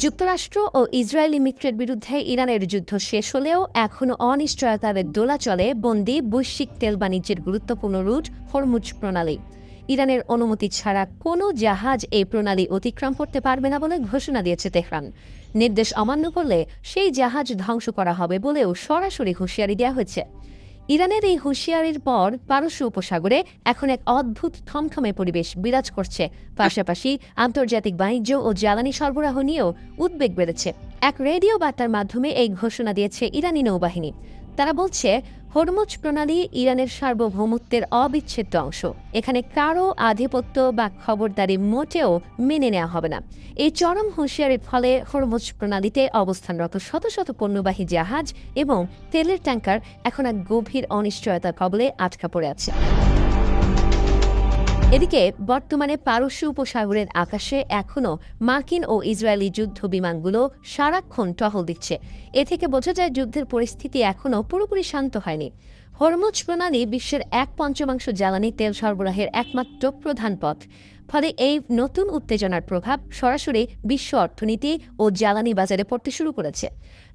যুক্তরাষ্ট্র ও ইসরায়েলি মিত্রের বিরুদ্ধে ইরানের যুদ্ধ শেষ হলেও এখনও অনিশ্চয়তার দোলাচলে বন্দী বৈশ্বিক তেল বাণিজ্যের গুরুত্বপূর্ণ রুট হরমুজ প্রণালী। ইরানের অনুমতি ছাড়া কোনো জাহাজ এই প্রণালী অতিক্রম করতে পারবে না বলে ঘোষণা দিয়েছে তেহরান। নির্দেশ অমান্য করলে সেই জাহাজ ধ্বংস করা হবে বলেও সরাসরি হুঁশিয়ারি দেওয়া হয়েছে। ইরানের এই হুঁশিয়ারির পর পারস্য উপসাগরে এখন এক অদ্ভুত থমথমে পরিবেশ বিরাজ করছে। পাশাপাশি আন্তর্জাতিক বাণিজ্য ও জ্বালানি সরবরাহ নিয়েও উদ্বেগ বেড়েছে। এক রেডিও বার্তার মাধ্যমে এই ঘোষণা দিয়েছে ইরানি নৌবাহিনী। তারা বলছে, হরমুজ প্রণালী ইরানের সার্বভৌমত্বের অবিচ্ছেদ্য অংশ। এখানে কারও আধিপত্য বা খবরদারি মোটেও মেনে নেওয়া হবে না। এই চরম হুঁশিয়ারির ফলে হরমুজ প্রণালীতে অবস্থানরত শত শত পণ্যবাহী জাহাজ এবং তেলের ট্যাঙ্কার এখন এক গভীর অনিশ্চয়তার কবলে আটকা পড়ে আছে। এদিকে বর্তমানে পারস্য উপসাগরের আকাশে এখনও মার্কিন ও ইসরায়েলি যুদ্ধ বিমানগুলো সারাক্ষণ টহল দিচ্ছে। এ থেকে বোঝা যায় যুদ্ধের পরিস্থিতি এখনও পুরোপুরি শান্ত হয়নি। হরমুজ প্রণালী বিশ্বের 1/5 জ্বালানি তেল সরবরাহের একমাত্র প্রধান পথ। ফলে এই নতুন উত্তেজনার প্রভাব সরাসরি বিশ্ব অর্থনীতি ও জ্বালানি বাজারে পড়তে শুরু করেছে।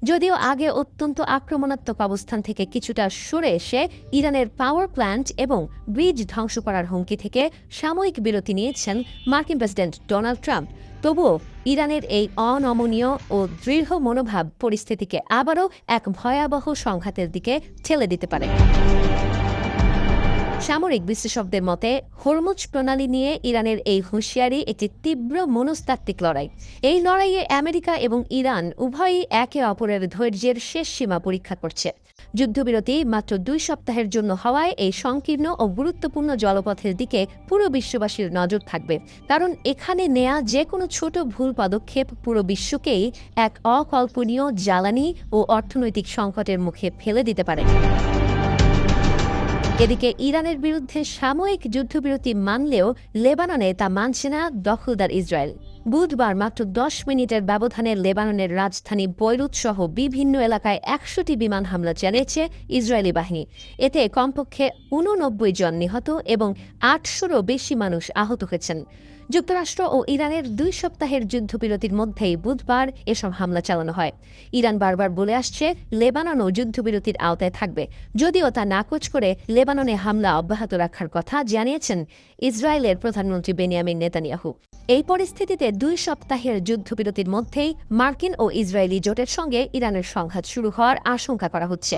যদিও আগে অত্যন্ত আক্রমণাত্মক অবস্থান থেকে কিছুটা সরে এসে ইরানের পাওয়ার প্ল্যান্ট এবং ব্রিজ ধ্বংস করার হুমকি থেকে সাময়িক বিরতি নিয়েছেন মার্কিন প্রেসিডেন্ট ডোনাল্ড ট্রাম্প, তবুও ইরানের এই অনমনীয় ও দৃঢ় মনোভাব পরিস্থিতিকে আবারও এক ভয়াবহ সংঘাতের দিকে ঠেলে দিতে পারে। সামরিক বিশ্লেষকদের মতে, হরমুজ প্রণালী নিয়ে ইরানের এই হুঁশিয়ারি একটি তীব্র মনস্তাত্ত্বিক লড়াই। এই লড়াইয়ে আমেরিকা এবং ইরান উভয়ই একে অপরের ধৈর্যের শেষ সীমা পরীক্ষা করছে। যুদ্ধবিরতি মাত্র 2 সপ্তাহের জন্য হওয়ায় এই সংকীর্ণ ও গুরুত্বপূর্ণ জলপথের দিকে পুরো বিশ্ববাসীর নজর থাকবে, কারণ এখানে নেয়া যে কোনো ছোট ভুল পদক্ষেপ পুরো বিশ্বকেই এক অকল্পনীয় জ্বালানি ও অর্থনৈতিক সংকটের মুখে ফেলে দিতে পারে। এদিকে ইরানের বিরুদ্ধে সাময়িক যুদ্ধবিরতি মানলেও লেবাননে তা মানছে না দখলদার ইসরায়েল। বুধবার মাত্র 10 মিনিটের ব্যবধানে লেবাননের রাজধানী বৈরুত সহ বিভিন্ন এলাকায় 100টি বিমান হামলা চালিয়েছে ইসরায়েলি বাহিনী। এতে কমপক্ষে 89 জন নিহত এবং 800রও বেশি মানুষ আহত হয়েছেন। যুক্তরাষ্ট্র ও ইরানের 2 সপ্তাহের যুদ্ধবিরতির মধ্যেই বুধবার এসব হামলা চালানো হয়। ইরান বারবার বলে আসছে লেবাননও যুদ্ধবিরতির আওতায় থাকবে, যদিও তা নাকচ করে লেবাননে হামলা অব্যাহত রাখার কথা জানিয়েছেন ইসরায়েলের প্রধানমন্ত্রী বেনিয়ামিন নেতানিয়াহু। এই পরিস্থিতিতে 2 সপ্তাহের যুদ্ধবিরতির মধ্যেই মার্কিন ও ইসরায়েলি জোটের সঙ্গে ইরানের সংঘাত শুরু হওয়ার আশঙ্কা করা হচ্ছে।